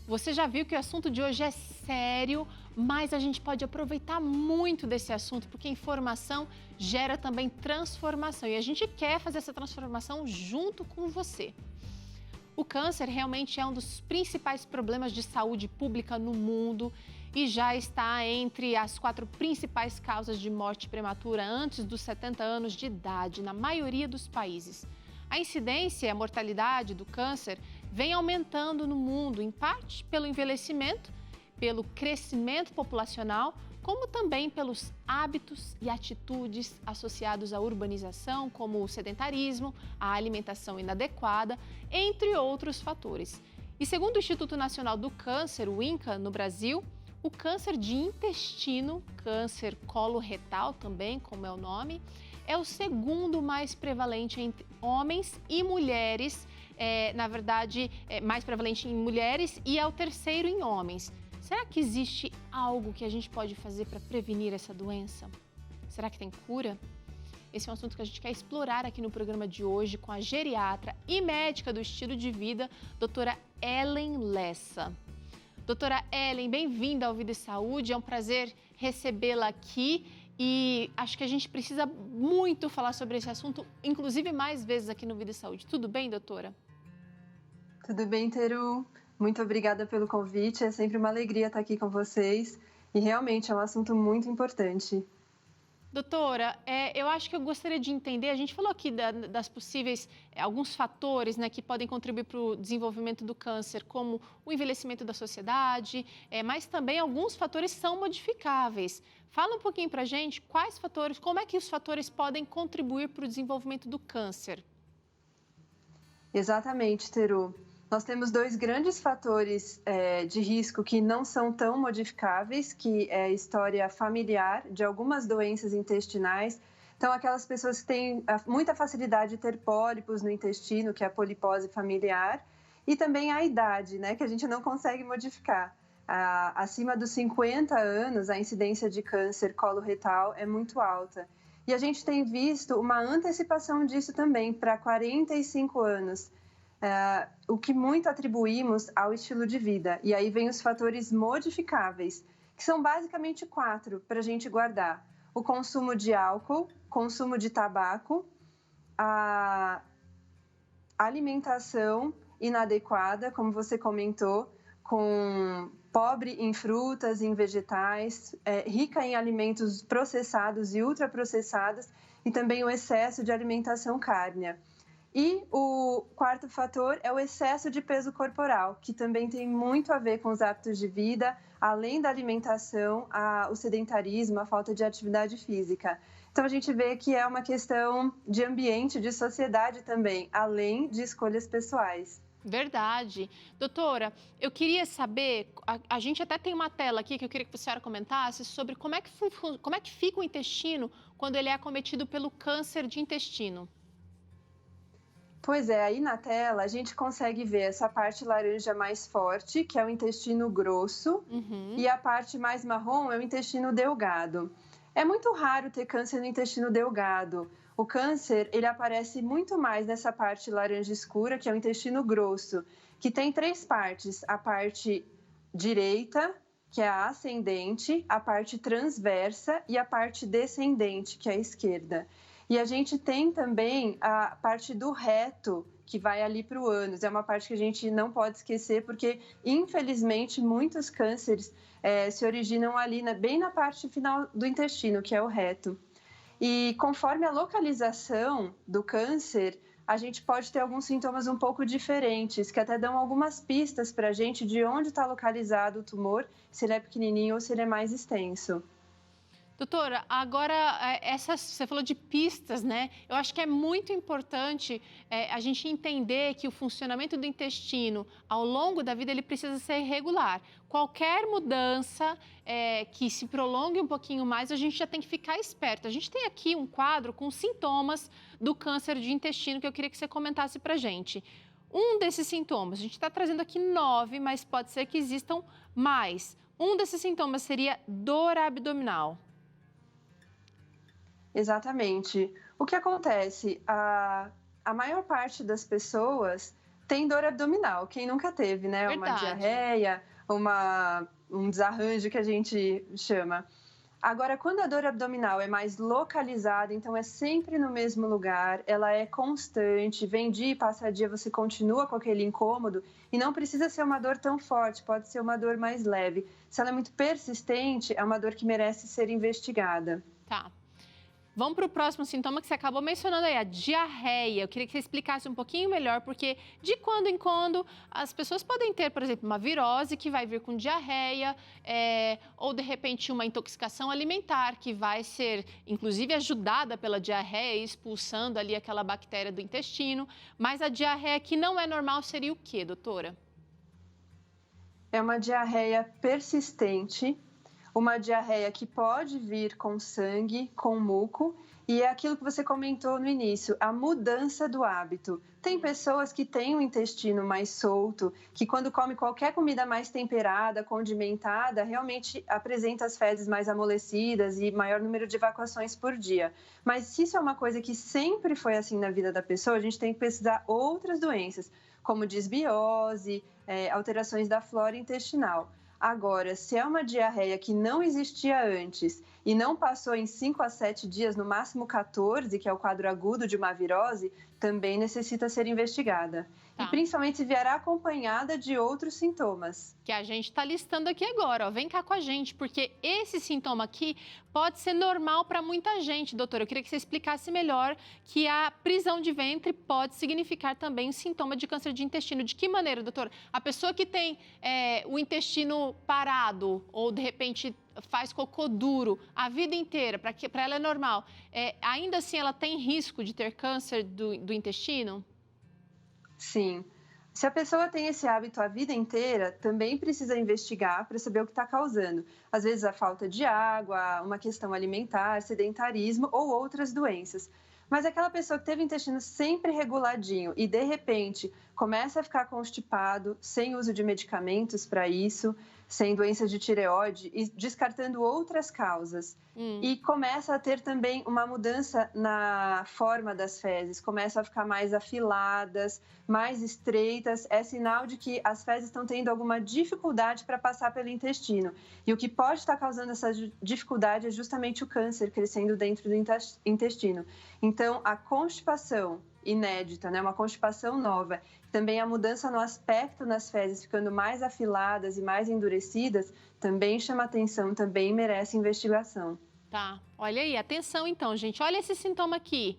Você já viu que o assunto de hoje é sério, mas a gente pode aproveitar muito desse assunto, porque informação gera também transformação. E a gente quer fazer essa transformação junto com você. O câncer realmente é um dos principais problemas de saúde pública no mundo e já está entre as 4 principais causas de morte prematura antes dos 70 anos de idade, na maioria dos países. A incidência e a mortalidade do câncer vem aumentando no mundo, em parte pelo envelhecimento, pelo crescimento populacional, como também pelos hábitos e atitudes associados à urbanização, como o sedentarismo, a alimentação inadequada, entre outros fatores. E segundo o Instituto Nacional do Câncer, o INCA, no Brasil, o câncer de intestino, câncer coloretal também, como é o nome, é o segundo mais prevalente entre homens e mulheres, na verdade, é mais prevalente em mulheres e é o terceiro em homens. Será que existe algo que a gente pode fazer para prevenir essa doença? Será que tem cura? Esse é um assunto que a gente quer explorar aqui no programa de hoje com a geriatra e médica do estilo de vida, doutora Ellen Lessa. Doutora Ellen, bem-vinda ao Vida e Saúde, é um prazer recebê-la aqui e acho que a gente precisa muito falar sobre esse assunto, inclusive mais vezes aqui no Vida e Saúde. Tudo bem, doutora? Tudo bem, Teru? Muito obrigada pelo convite, é sempre uma alegria estar aqui com vocês e realmente é um assunto muito importante. Doutora, eu acho que eu gostaria de entender, a gente falou aqui das possíveis, alguns fatores, né, que podem contribuir para o desenvolvimento do câncer, como o envelhecimento da sociedade, mas também alguns fatores são modificáveis. Fala um pouquinho para a gente quais fatores, como é que os fatores podem contribuir para o desenvolvimento do câncer? Exatamente, Teru. Nós temos 2 grandes fatores de risco que não são tão modificáveis, que é a história familiar de algumas doenças intestinais. Então, aquelas pessoas que têm muita facilidade de ter pólipos no intestino, que é a polipose familiar, e também a idade, né, que a gente não consegue modificar. Acima dos 50 anos, a incidência de câncer coloretal é muito alta. E a gente tem visto uma antecipação disso também para 45 anos. O que muito atribuímos ao estilo de vida. E aí vem os fatores modificáveis, que são basicamente 4 para a gente guardar. O consumo de álcool, consumo de tabaco, a alimentação inadequada, como você comentou, com pobre em frutas, em vegetais, rica em alimentos processados e ultraprocessados, e também o excesso de alimentação cárnea. E o 4º fator é o excesso de peso corporal, que também tem muito a ver com os hábitos de vida, além da alimentação, o sedentarismo, a falta de atividade física. Então, a gente vê que é uma questão de ambiente, de sociedade também, além de escolhas pessoais. Verdade. Doutora, eu queria saber, a gente até tem uma tela aqui que eu queria que a senhora comentasse sobre como é que fica o intestino quando ele é acometido pelo câncer de intestino. Pois é, aí na tela a gente consegue ver essa parte laranja mais forte, que é o intestino grosso, e a parte mais marrom é o intestino delgado. É muito raro ter câncer no intestino delgado. O câncer, ele aparece muito mais nessa parte laranja escura, que é o intestino grosso, que tem 3 partes: a parte direita, que é a ascendente, a parte transversa e a parte descendente, que é a esquerda. E a gente tem também a parte do reto, que vai ali para o ânus. É uma parte que a gente não pode esquecer, porque, infelizmente, muitos cânceres se originam ali, bem na parte final do intestino, que é o reto. E conforme a localização do câncer, a gente pode ter alguns sintomas um pouco diferentes, que até dão algumas pistas para a gente de onde está localizado o tumor, se ele é pequenininho ou se ele é mais extenso. Doutora, agora, você falou de pistas, né? Eu acho que é muito importante a gente entender que o funcionamento do intestino, ao longo da vida, ele precisa ser regular. Qualquer mudança que se prolongue um pouquinho mais, a gente já tem que ficar esperto. A gente tem aqui um quadro com sintomas do câncer de intestino que eu queria que você comentasse pra gente. Um desses sintomas, a gente está trazendo aqui 9, mas pode ser que existam mais. Um desses sintomas seria dor abdominal. Exatamente. O que acontece? A maior parte das pessoas Tem dor abdominal, quem nunca teve, né? Uma Verdade. diarreia, um desarranjo que a gente chama. Agora, quando a dor abdominal é mais localizada, então é sempre no mesmo lugar, ela é constante, vem dia e passa dia, você continua com aquele incômodo e não precisa ser uma dor tão forte, pode ser uma dor mais leve. Se ela é muito persistente, é uma dor que merece ser investigada. Tá. Vamos para o próximo sintoma que você acabou mencionando aí, a diarreia. Eu queria que você explicasse um pouquinho melhor, porque de quando em quando as pessoas podem ter, por exemplo, uma virose que vai vir com diarreia, ou de repente uma intoxicação alimentar que vai ser, inclusive, ajudada pela diarreia, expulsando ali aquela bactéria do intestino. Mas a diarreia que não é normal seria o quê, doutora? É uma diarreia persistente, uma diarreia que pode vir com sangue, com muco, e é aquilo que você comentou no início, a mudança do hábito. Tem pessoas que têm o intestino mais solto, que quando come qualquer comida mais temperada, condimentada, realmente apresenta as fezes mais amolecidas e maior número de evacuações por dia. Mas se isso é uma coisa que sempre foi assim na vida da pessoa, a gente tem que pesquisar outras doenças, como disbiose, alterações da flora intestinal. Agora, se é uma diarreia que não existia antes e não passou em 5 a 7 dias, no máximo 14, que é o quadro agudo de uma virose, também necessita ser investigada. Tá. E principalmente se vier acompanhada de outros sintomas. Que a gente está listando aqui agora, ó. Vem cá com a gente, porque esse sintoma aqui pode ser normal para muita gente, doutora. Eu queria que você explicasse melhor que a prisão de ventre pode significar também um sintoma de câncer de intestino. De que maneira, doutora? A pessoa que tem o intestino parado ou, de repente, faz cocô duro a vida inteira, para ela é normal, ainda assim ela tem risco de ter câncer do intestino? Sim. Se a pessoa tem esse hábito a vida inteira, também precisa investigar para saber o que está causando. Às vezes a falta de água, uma questão alimentar, sedentarismo ou outras doenças. Mas aquela pessoa que teve o intestino sempre reguladinho e, de repente, começa a ficar constipado, sem uso de medicamentos para isso, sem doença de tireoide e descartando outras causas. E começa a ter também uma mudança na forma das fezes, começam a ficar mais afiladas, mais estreitas, é sinal de que as fezes estão tendo alguma dificuldade para passar pelo intestino. E o que pode estar causando essa dificuldade é justamente o câncer crescendo dentro do intestino. Então, a constipação inédita, né? Uma constipação nova, também a mudança no aspecto nas fezes, ficando mais afiladas e mais endurecidas, também chama atenção, também merece investigação. Tá, olha aí, atenção então, gente. Olha esse sintoma aqui.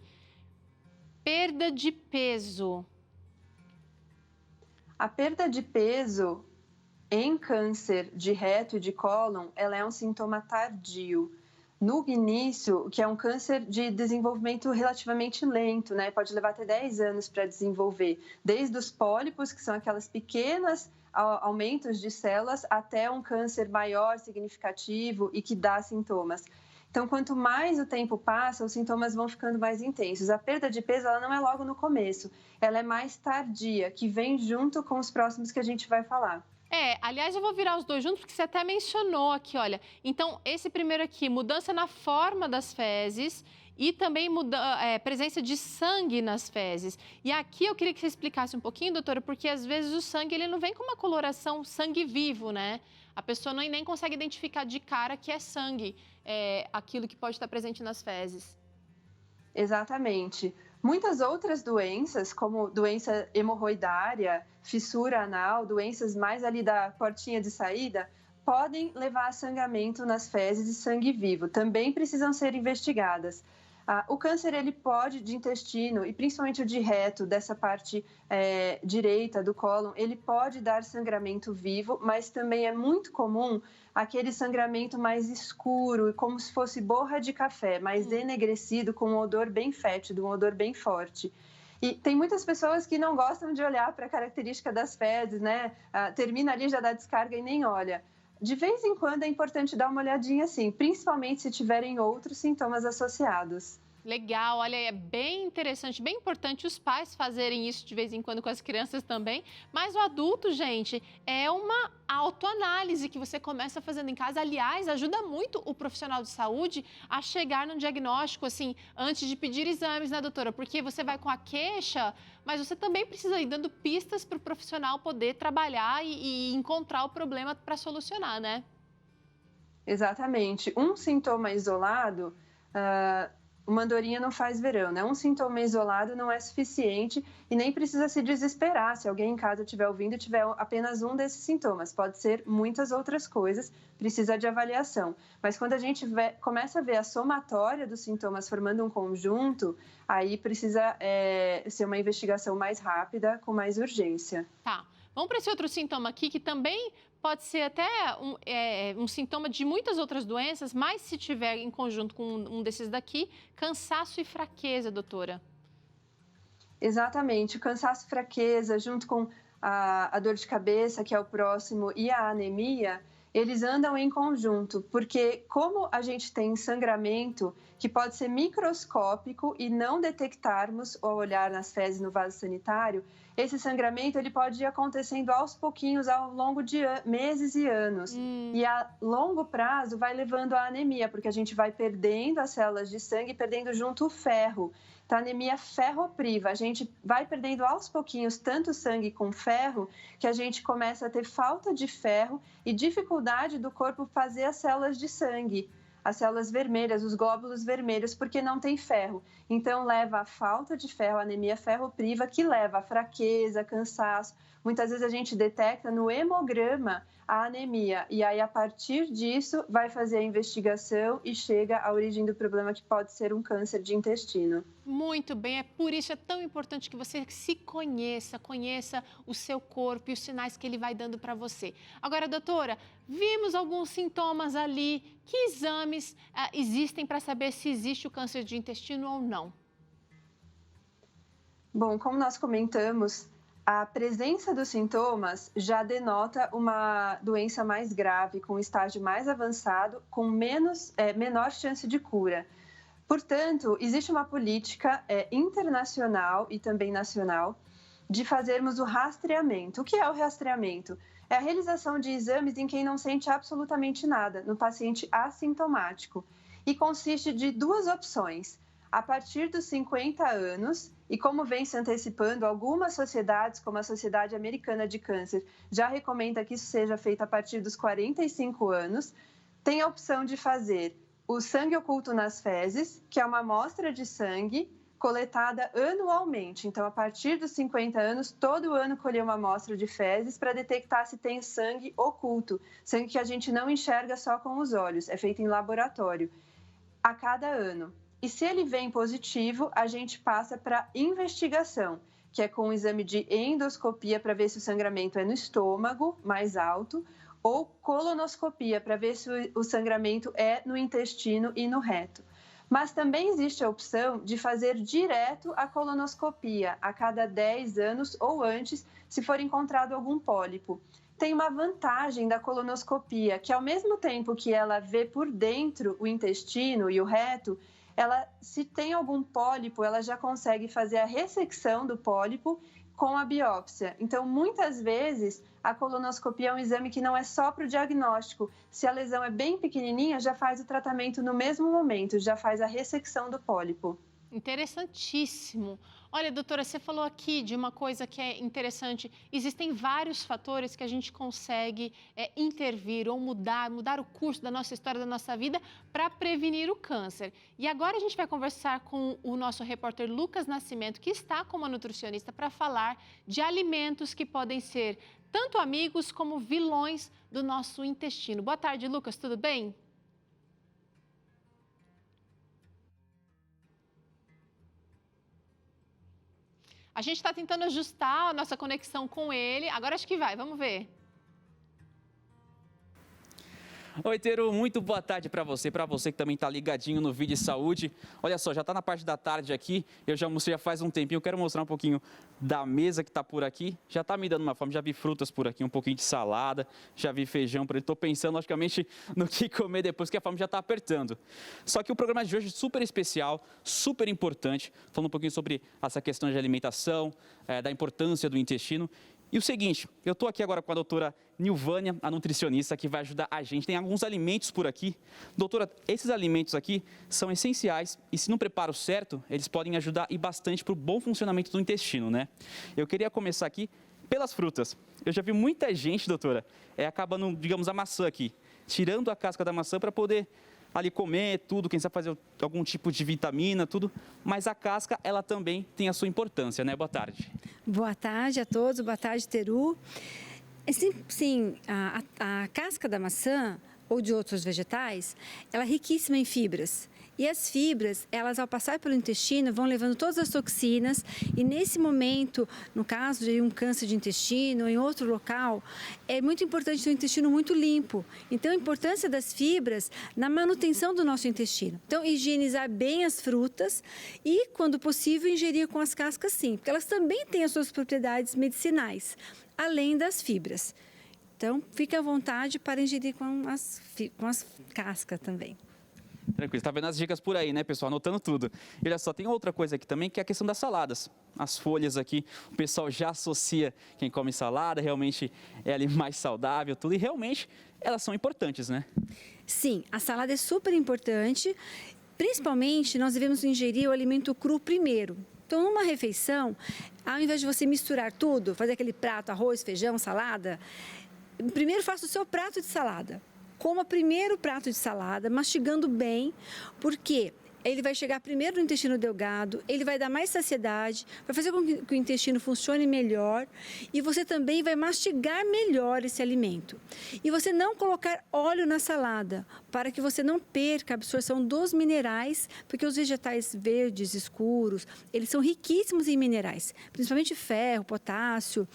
Perda de peso. A perda de peso em câncer de reto e de cólon, ela é um sintoma tardio. No início, que é um câncer de desenvolvimento relativamente lento, né? Pode levar até 10 anos para desenvolver, desde os pólipos, que são aquelas pequenas aumentos de células, até um câncer maior, significativo e que dá sintomas. Então, quanto mais o tempo passa, os sintomas vão ficando mais intensos. A perda de peso, ela não é logo no começo, ela é mais tardia, que vem junto com os próximos que a gente vai falar. Aliás, eu vou virar os dois juntos, porque você até mencionou aqui, olha. Então, esse primeiro aqui, mudança na forma das fezes e também presença de sangue nas fezes. E aqui eu queria que você explicasse um pouquinho, doutora, porque às vezes o sangue ele não vem com uma coloração sangue vivo, né? A pessoa nem consegue identificar de cara que é sangue, aquilo que pode estar presente nas fezes. Exatamente. Muitas outras doenças, como doença hemorroidária, fissura anal, doenças mais ali da portinha de saída, podem levar a sangramento nas fezes e sangue vivo. Também precisam ser investigadas. O câncer, ele pode, de intestino, e principalmente o de reto, dessa parte direita do cólon, ele pode dar sangramento vivo, mas também é muito comum aquele sangramento mais escuro, como se fosse borra de café, mais enegrecido, com um odor bem fétido, um odor bem forte. E tem muitas pessoas que não gostam de olhar para a característica das fezes, né? Termina ali, já dá descarga e nem olha. De vez em quando é importante dar uma olhadinha assim, principalmente se tiverem outros sintomas associados. Legal, olha, é bem interessante, bem importante os pais fazerem isso de vez em quando com as crianças também, mas o adulto, gente, é uma autoanálise que você começa fazendo em casa. Aliás, ajuda muito o profissional de saúde a chegar num diagnóstico, assim, antes de pedir exames, né, doutora? Porque você vai com a queixa, mas você também precisa ir dando pistas para o profissional poder trabalhar e encontrar o problema para solucionar, né? Exatamente. Um sintoma isolado, uma andorinha não faz verão, né? Um sintoma isolado não é suficiente e nem precisa se desesperar se alguém em casa estiver ouvindo e tiver apenas um desses sintomas. Pode ser muitas outras coisas, precisa de avaliação. Mas quando a gente começa a ver a somatória dos sintomas formando um conjunto, aí precisa ser uma investigação mais rápida, com mais urgência. Tá. Vamos para esse outro sintoma aqui, que também pode ser até um sintoma de muitas outras doenças, mas se tiver em conjunto com um desses daqui, cansaço e fraqueza, doutora. Exatamente, o cansaço e fraqueza, junto com a dor de cabeça, que é o próximo, e a anemia, eles andam em conjunto, porque como a gente tem sangramento que pode ser microscópico e não detectarmos ao olhar nas fezes no vaso sanitário, esse sangramento ele pode ir acontecendo aos pouquinhos ao longo de meses e anos. E a longo prazo vai levando à anemia, porque a gente vai perdendo as células de sangue, perdendo junto o ferro. Então, a anemia ferropriva, a gente vai perdendo aos pouquinhos tanto sangue com ferro que a gente começa a ter falta de ferro e dificuldade do corpo fazer as células de sangue, as células vermelhas, os glóbulos vermelhos, porque não tem ferro. Então, leva a falta de ferro, a anemia ferropriva, que leva a fraqueza, cansaço. Muitas vezes a gente detecta no hemograma a anemia e aí, a partir disso, vai fazer a investigação e chega à origem do problema, que pode ser um câncer de intestino. Muito bem, é por isso é tão importante que você se conheça, conheça o seu corpo e os sinais que ele vai dando para você. Agora, doutora, vimos alguns sintomas ali. Que exames existem para saber se existe o câncer de intestino ou não? Bom, como nós comentamos, a presença dos sintomas já denota uma doença mais grave, com estágio mais avançado, com menor chance de cura. Portanto, existe uma política internacional e também nacional de fazermos o rastreamento. O que é o rastreamento? É a realização de exames em quem não sente absolutamente nada, no paciente assintomático. E consiste de duas opções. A partir dos 50 anos, e como vem se antecipando, algumas sociedades, como a Sociedade Americana de Câncer, já recomenda que isso seja feito a partir dos 45 anos, tem a opção de fazer o sangue oculto nas fezes, que é uma amostra de sangue coletada anualmente. Então, a partir dos 50 anos, todo ano colher uma amostra de fezes para detectar se tem sangue oculto, sangue que a gente não enxerga só com os olhos, é feito em laboratório, a cada ano. E se ele vem positivo, a gente passa para investigação, que é com um exame de endoscopia para ver se o sangramento é no estômago, mais alto, ou colonoscopia para ver se o sangramento é no intestino e no reto. Mas também existe a opção de fazer direto a colonoscopia a cada 10 anos ou antes, se for encontrado algum pólipo. Tem uma vantagem da colonoscopia, que ao mesmo tempo que ela vê por dentro o intestino e o reto, ela, se tem algum pólipo, ela já consegue fazer a ressecção do pólipo com a biópsia. Então, muitas vezes, a colonoscopia é um exame que não é só para o diagnóstico. Se a lesão é bem pequenininha, já faz o tratamento no mesmo momento, já faz a ressecção do pólipo. Interessantíssimo. Olha, doutora, você falou aqui de uma coisa que é interessante. Existem vários fatores que a gente consegue intervir ou mudar o curso da nossa história, da nossa vida, para prevenir o câncer. E agora a gente vai conversar com o nosso repórter Lucas Nascimento, que está como uma nutricionista, para falar de alimentos que podem ser tanto amigos como vilões do nosso intestino. Boa tarde, Lucas, tudo bem? A gente está tentando ajustar a nossa conexão com ele. Agora acho que vai, vamos ver. Oi, Teru, muito boa tarde para você que também está ligadinho no Vídeo Saúde. Olha só, já está na parte da tarde aqui, eu já almocei já faz um tempinho, eu quero mostrar um pouquinho da mesa que está por aqui. Já está me dando uma fome, já vi frutas por aqui, um pouquinho de salada, já vi feijão por aí. Estou pensando, logicamente, no que comer depois, que a fome já está apertando. Só que o programa de hoje é super especial, super importante, falando um pouquinho sobre essa questão de alimentação, da importância do intestino. E o seguinte, eu estou aqui agora com a doutora Nilvânia, a nutricionista, que vai ajudar a gente. Tem alguns alimentos por aqui. Doutora, esses alimentos aqui são essenciais e, se não preparo certo, eles podem ajudar e bastante para o bom funcionamento do intestino, né? Eu queria começar aqui pelas frutas. Eu já vi muita gente, doutora, acabando, digamos, a maçã aqui, tirando a casca da maçã para poder ali comer tudo, quem sabe fazer algum tipo de vitamina, tudo, mas a casca, ela também tem a sua importância, né? Boa tarde. Boa tarde a todos, boa tarde, Teru. Sim, a casca da maçã ou de outros vegetais, ela é riquíssima em fibras. E as fibras, elas ao passar pelo intestino, vão levando todas as toxinas e nesse momento, no caso de um câncer de intestino ou em outro local, é muito importante ter um intestino muito limpo. Então, a importância das fibras na manutenção do nosso intestino. Então, higienizar bem as frutas e, quando possível, ingerir com as cascas sim, porque elas também têm as suas propriedades medicinais, além das fibras. Então, fique à vontade para ingerir com as cascas também. Tranquilo, está vendo as dicas por aí, né, pessoal? Anotando tudo. E olha só, tem outra coisa aqui também, que é a questão das saladas. As folhas aqui, o pessoal já associa quem come salada, realmente é ali mais saudável, tudo. E realmente, elas são importantes, né? Sim, a salada é super importante. Principalmente, nós devemos ingerir o alimento cru primeiro. Então, numa refeição, ao invés de você misturar tudo, fazer aquele prato, arroz, feijão, salada, primeiro faça o seu prato de salada. Coma primeiro o prato de salada, mastigando bem, porque ele vai chegar primeiro no intestino delgado, ele vai dar mais saciedade, vai fazer com que o intestino funcione melhor e você também vai mastigar melhor esse alimento. E você não colocar óleo na salada, para que você não perca a absorção dos minerais, porque os vegetais verdes, escuros, eles são riquíssimos em minerais, principalmente ferro, potássio,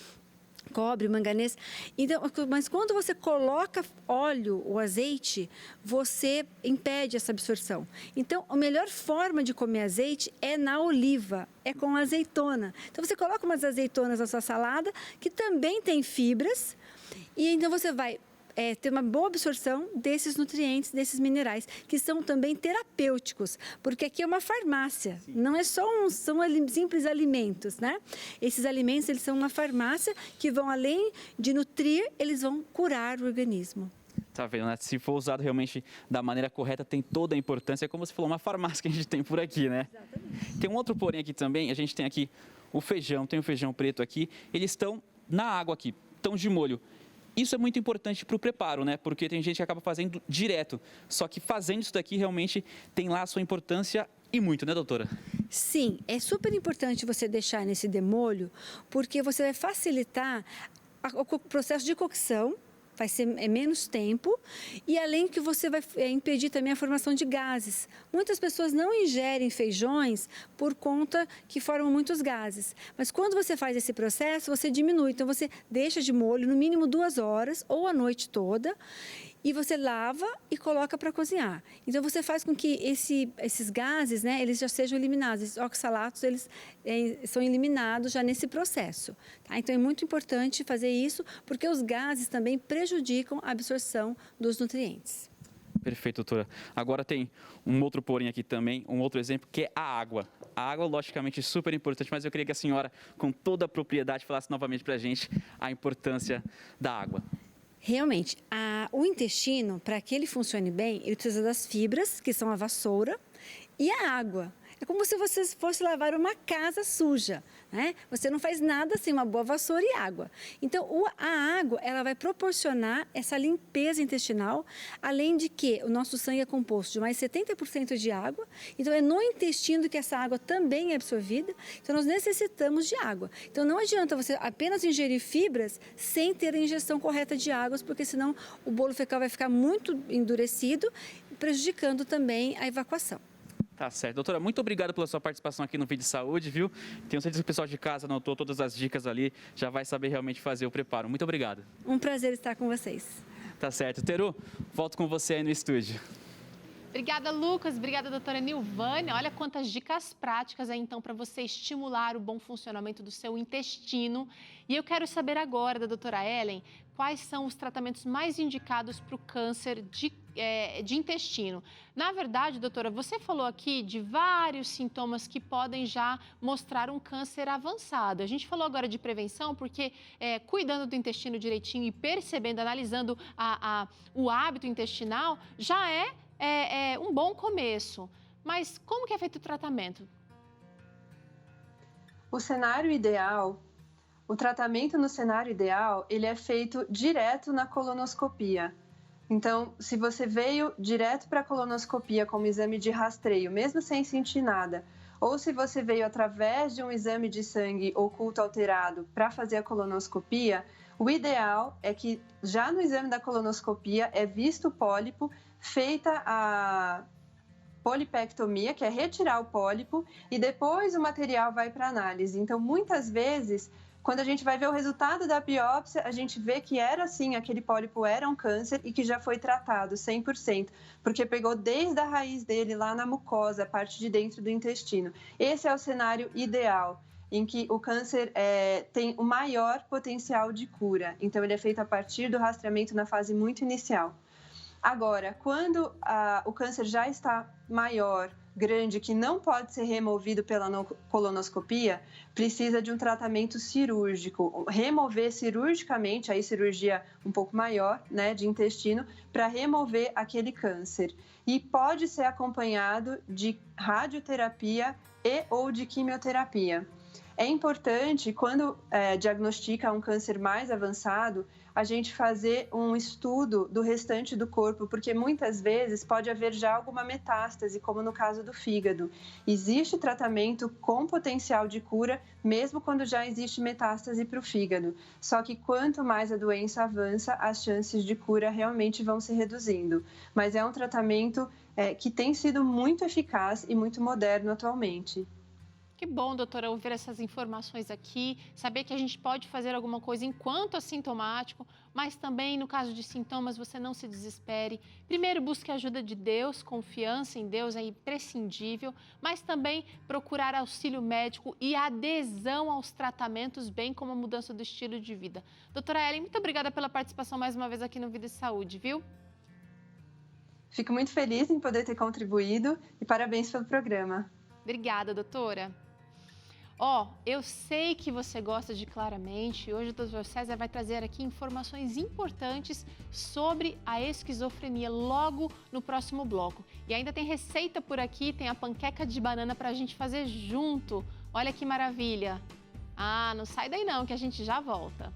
cobre, manganês. Então, mas quando você coloca óleo ou azeite, você impede essa absorção. Então, a melhor forma de comer azeite é na oliva, é com azeitona. Então, você coloca umas azeitonas na sua salada, que também tem fibras, e então você vai ter uma boa absorção desses nutrientes, desses minerais, que são também terapêuticos, porque aqui é uma farmácia, sim, não é só simples alimentos, né? Esses alimentos, eles são uma farmácia que vão, além de nutrir, eles vão curar o organismo. Tá vendo, né? Se for usado realmente da maneira correta, tem toda a importância. É como você falou, uma farmácia que a gente tem por aqui, né? Exatamente. Tem um outro porém aqui também, a gente tem aqui o feijão, tem o feijão preto aqui, eles estão na água aqui, estão de molho. Isso é muito importante para o preparo, né? Porque tem gente que acaba fazendo direto. Só que fazendo isso daqui realmente tem lá a sua importância e muito, né, doutora? Sim, é super importante você deixar nesse demolho, porque você vai facilitar o processo de cocção, vai ser menos tempo e além que você vai impedir também a formação de gases. Muitas pessoas não ingerem feijões por conta que formam muitos gases, mas quando você faz esse processo, você diminui. Então, você deixa de molho no mínimo 2 horas ou a noite toda e você lava e coloca para cozinhar. Então, você faz com que esses gases, né, eles já sejam eliminados. Esses oxalatos, eles são eliminados já nesse processo. Tá? Então, é muito importante fazer isso, porque os gases também prejudicam a absorção dos nutrientes. Perfeito, doutora. Agora tem um outro porém aqui também, um outro exemplo, que é a água. A água, logicamente, super importante, mas eu queria que a senhora, com toda a propriedade, falasse novamente para a gente a importância da água. Realmente, o intestino, para que ele funcione bem, ele precisa das fibras, que são a vassoura, e a água. É como se você fosse lavar uma casa suja, né? Você não faz nada sem uma boa vassoura e água. Então, a água, ela vai proporcionar essa limpeza intestinal, além de que o nosso sangue é composto de mais 70% de água, então é no intestino que essa água também é absorvida, então nós necessitamos de água. Então, não adianta você apenas ingerir fibras sem ter a ingestão correta de águas, porque senão o bolo fecal vai ficar muito endurecido, prejudicando também a evacuação. Tá certo. Doutora, muito obrigado pela sua participação aqui no Vídeo Saúde, viu? Tenho certeza que o pessoal de casa anotou todas as dicas ali, já vai saber realmente fazer o preparo. Muito obrigado. Um prazer estar com vocês. Tá certo. Teru, volto com você aí no estúdio. Obrigada, Lucas. Obrigada, doutora Nilvânia. Olha quantas dicas práticas aí, então, para você estimular o bom funcionamento do seu intestino. E eu quero saber agora, da doutora Ellen, quais são os tratamentos mais indicados para o câncer de intestino. Na verdade, doutora, você falou aqui de vários sintomas que podem já mostrar um câncer avançado. A gente falou agora de prevenção porque cuidando do intestino direitinho e percebendo, analisando o hábito intestinal, já é um bom começo. Mas como que é feito o tratamento? O tratamento no cenário ideal, ele é feito direto na colonoscopia. Então, se você veio direto para a colonoscopia como exame de rastreio, mesmo sem sentir nada, ou se você veio através de um exame de sangue oculto alterado para fazer a colonoscopia, o ideal é que já no exame da colonoscopia é visto o pólipo, feita a polipectomia, que é retirar o pólipo, e depois o material vai para análise. Então, muitas vezes, quando a gente vai ver o resultado da biópsia, a gente vê que era sim, aquele pólipo era um câncer e que já foi tratado 100%, porque pegou desde a raiz dele lá na mucosa, a parte de dentro do intestino. Esse é o cenário ideal, em que o câncer tem o maior potencial de cura. Então, ele é feito a partir do rastreamento na fase muito inicial. Agora, quando o câncer já está maior, grande, que não pode ser removido pela colonoscopia, precisa de um tratamento cirúrgico. Remover cirurgicamente, aí cirurgia um pouco maior, né, de intestino, para remover aquele câncer. E pode ser acompanhado de radioterapia e ou de quimioterapia. É importante, quando diagnostica um câncer mais avançado, a gente fazer um estudo do restante do corpo, porque muitas vezes pode haver já alguma metástase, como no caso do fígado. Existe tratamento com potencial de cura, mesmo quando já existe metástase para o fígado. Só que quanto mais a doença avança, as chances de cura realmente vão se reduzindo. Mas é um tratamento que tem sido muito eficaz e muito moderno atualmente. Que bom, doutora, ouvir essas informações aqui, saber que a gente pode fazer alguma coisa enquanto assintomático, mas também, no caso de sintomas, você não se desespere. Primeiro, busque a ajuda de Deus, confiança em Deus é imprescindível, mas também procurar auxílio médico e adesão aos tratamentos, bem como a mudança do estilo de vida. Doutora Ellen, muito obrigada pela participação mais uma vez aqui no Vida e Saúde, viu? Fico muito feliz em poder ter contribuído e parabéns pelo programa. Obrigada, doutora. Eu sei que você gosta de Claramente e hoje o Dr. César vai trazer aqui informações importantes sobre a esquizofrenia logo no próximo bloco. E ainda tem receita por aqui, tem a panqueca de banana para a gente fazer junto. Olha que maravilha! Não sai daí não, que a gente já volta.